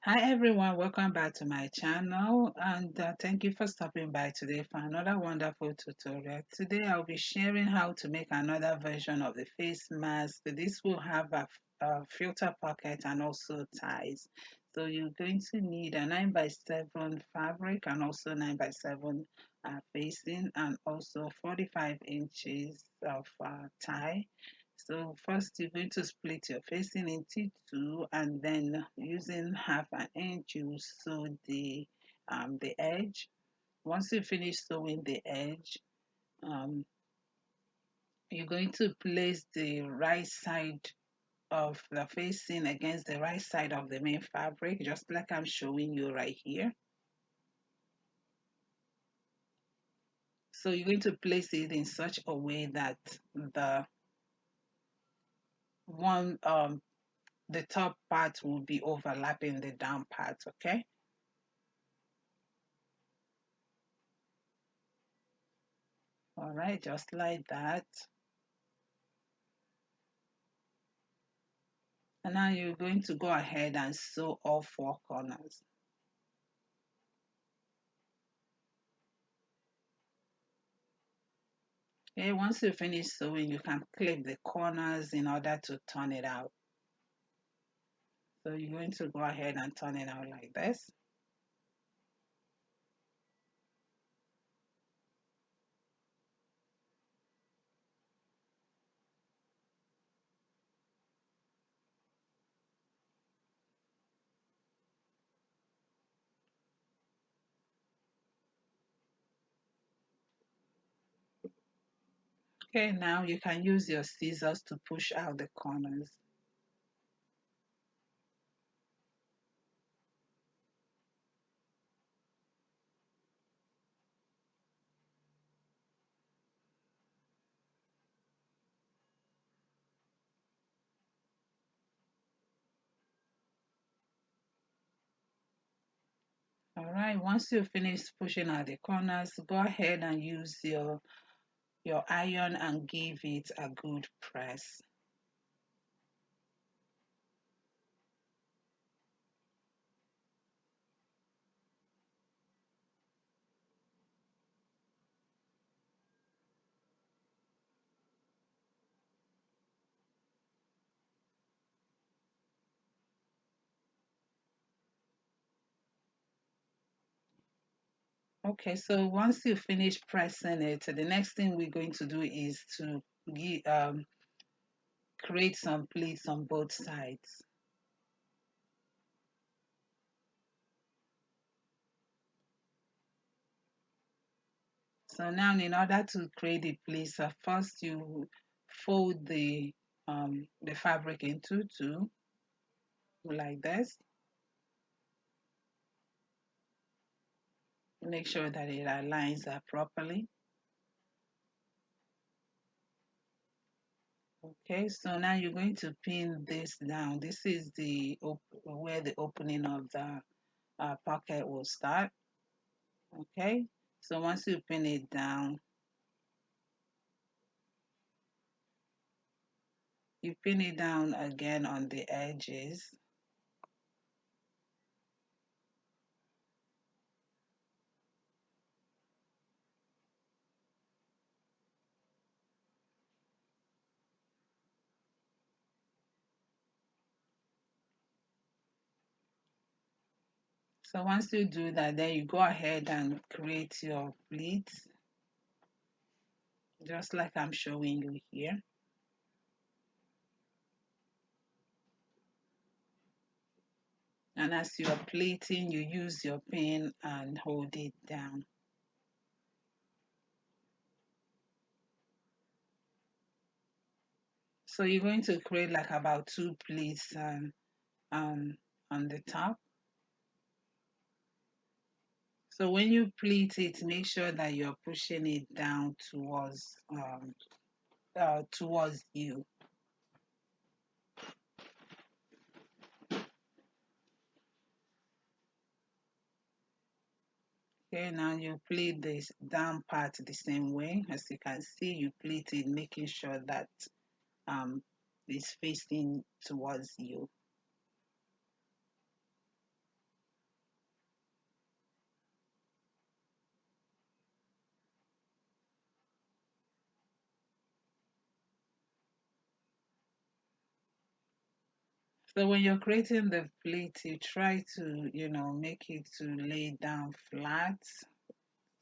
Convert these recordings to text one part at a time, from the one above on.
Hi everyone, welcome back to my channel and thank you for stopping by today for another wonderful tutorial. Today I'll be sharing how to make another version of the face mask. This will have a filter pocket and also ties. So you're going to need a 9 by 7 fabric and also 9 by 7 facing and also 45 inches of tie. So first you're going to split your facing into two and then using half an inch you sew the edge. Once you finish sewing the edge, um, you're going to place the right side of the facing against the right side of the main fabric, just like I'm showing you right here. So you're going to place it in such a way that the one the top part will be overlapping the down part, okay? All right, just like that. And now you're going to go ahead and sew all four corners. Okay, once you finish sewing, you can clip the corners in order to turn it out. So you're going to go ahead and turn it out like this. Okay, now you can use your scissors to push out the corners. All right, once you finish pushing out the corners, go ahead and use your iron and give it a good press. Okay, so once you finish pressing it, the next thing we're going to do is to create some pleats on both sides. So now in order to create the pleats, first you fold the fabric into two like this. Make sure that it aligns properly. Okay, so now you're going to pin this down. This is where the opening of the pocket will start. Okay, so once you pin it down, you pin it down again on the edges. So once you do that, then you go ahead and create your pleats, just like I'm showing you here. And as you're pleating, you use your pin and hold it down. So you're going to create like about two pleats um, on the top. So when you pleat it, make sure that you're pushing it down towards you. Okay, now you pleat this down part the same way. As you can see, you pleat it, making sure that um, it's facing towards you. So when you're creating the pleat, you try to, make it to lay down flat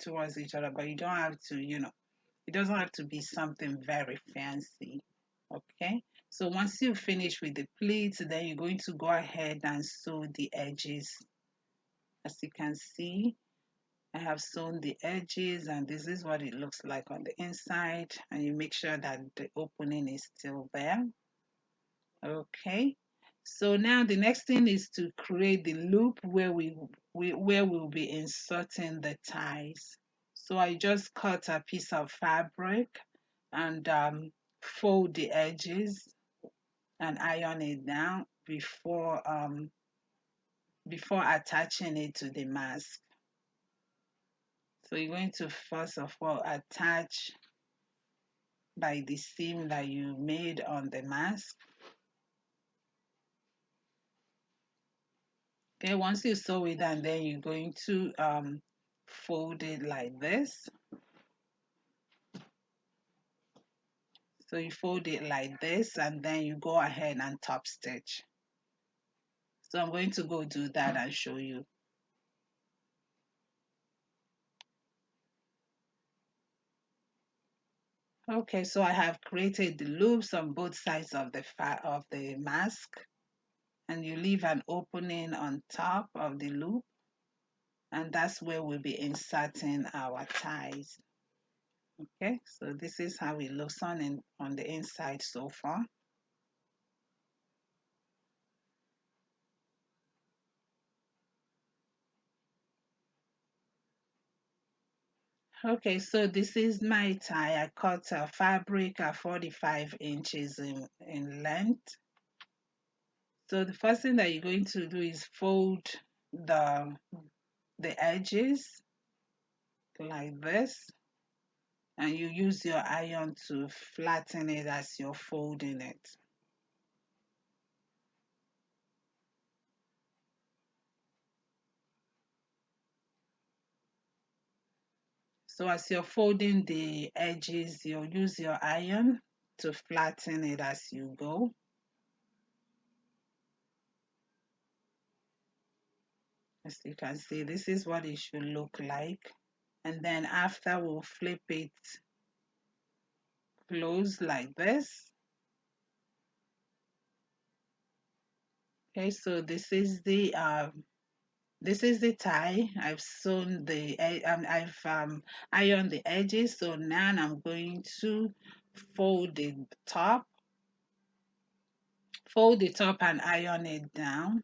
towards each other, but you don't have to, it doesn't have to be something very fancy. Okay. So once you finish with the pleats, then you're going to go ahead and sew the edges. As you can see, I have sewn the edges, and this is what it looks like on the inside, and you make sure that the opening is still there. Okay, so now the next thing is to create the loop where where we'll be inserting the ties. So I just cut a piece of fabric and fold the edges and iron it down before attaching it to the mask. So you're going to first of all attach by the seam that you made on the mask. Okay, once you sew it, and then you're going to fold it like this. So you fold it like this, and then you go ahead and top stitch. So I'm going to go do that and show you. Okay, so I have created the loops on both sides of the mask, and you leave an opening on top of the loop, and that's where we'll be inserting our ties. Okay, so this is how it looks on the inside so far. Okay, so this is my tie. I cut a fabric at 45 inches in length. So the first thing that you're going to do is fold the the edges like this, and you use your iron to flatten it as you're folding it. So as you're folding the edges, you'll use your iron to flatten it as you go. As you can see, this is what it should look like. And then after, we'll flip it close like this. Okay, so this is the tie. I've sewn I've ironed the edges. So now I'm going to fold the top, and iron it down.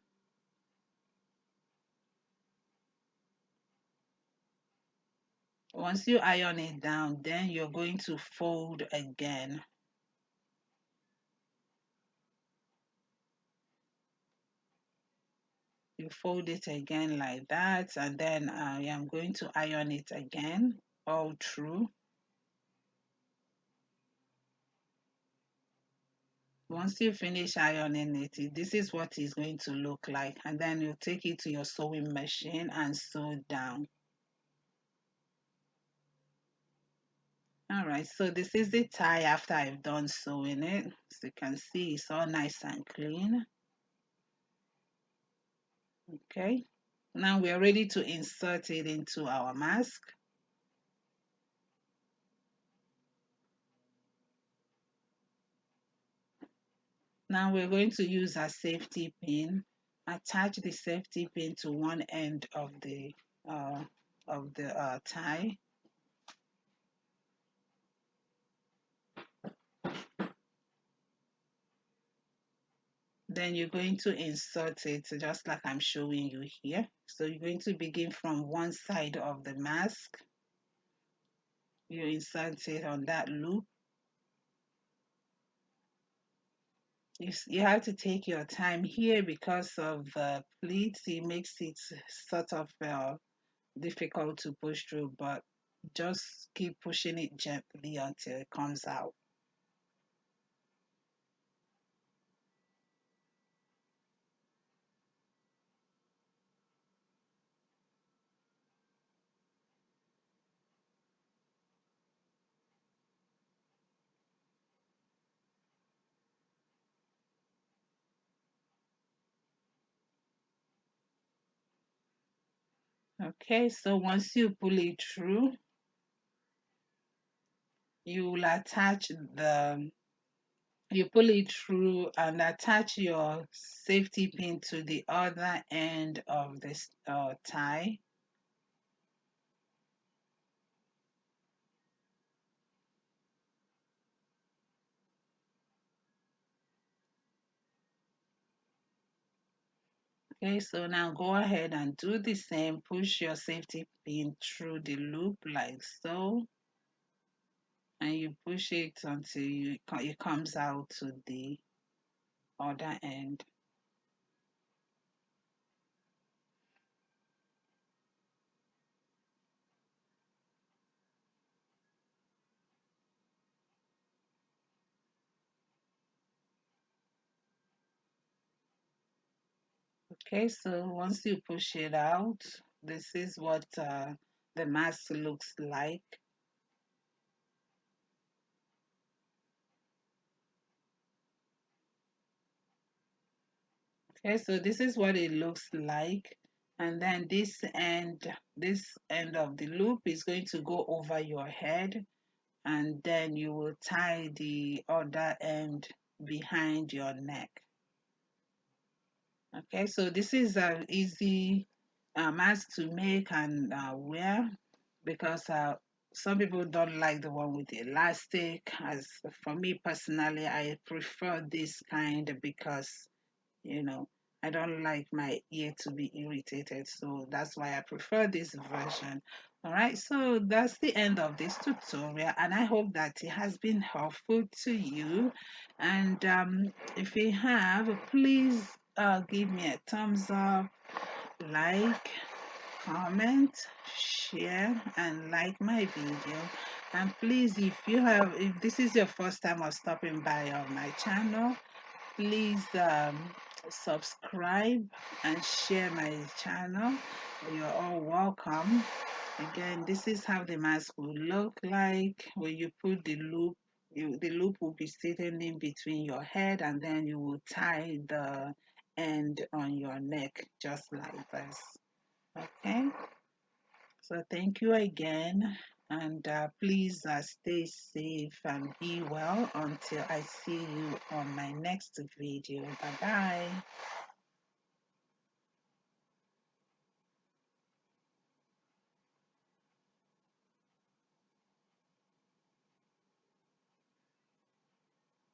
Once you iron it down, then you're going to fold again. You fold it again like that, and then I am going to iron it again all through. Once you finish ironing it, this is what it's going to look like, and then you take it to your sewing machine and sew down. All right, so this is the tie after I've done sewing it. As you can see, it's all nice and clean. Okay, now we're ready to insert it into our mask. Now we're going to use a safety pin. Attach the safety pin to one end uh, of the tie. Then you're going to insert it just like I'm showing you here. So you're going to begin from one side of the mask. You insert it on that loop. You have to take your time here because of the pleats. It makes it sort of difficult to push through, but just keep pushing it gently until it comes out. Okay, so once you pull it through, you will attach the you pull it through and attach your safety pin to the other end of this tie. Okay, so now go ahead and do the same. Push your safety pin through the loop like so, and you push it until it comes out to the other end. Okay, so once you push it out, this is what the mask looks like. Okay, so this is what it looks like. And then this end of the loop is going to go over your head, and then you will tie the other end behind your neck. Okay, so this is an easy mask to make and wear because some people don't like the one with elastic. As for me personally, I prefer this kind because you know I don't like my ear to be irritated, so that's why I prefer this version. All right, so that's the end of this tutorial, and I hope that it has been helpful to you. And if you have, please give me a thumbs up, like, comment, share, and like my video. And please, if this is your first time of stopping by on my channel, please subscribe and share my channel. You're all welcome. Again, this is how the mask will look like when you put the loop. The loop will be sitting in between your head, and then you will tie the end on your neck just like this. Okay, so thank you again, and please stay safe and be well until I see you on my next video. Bye bye.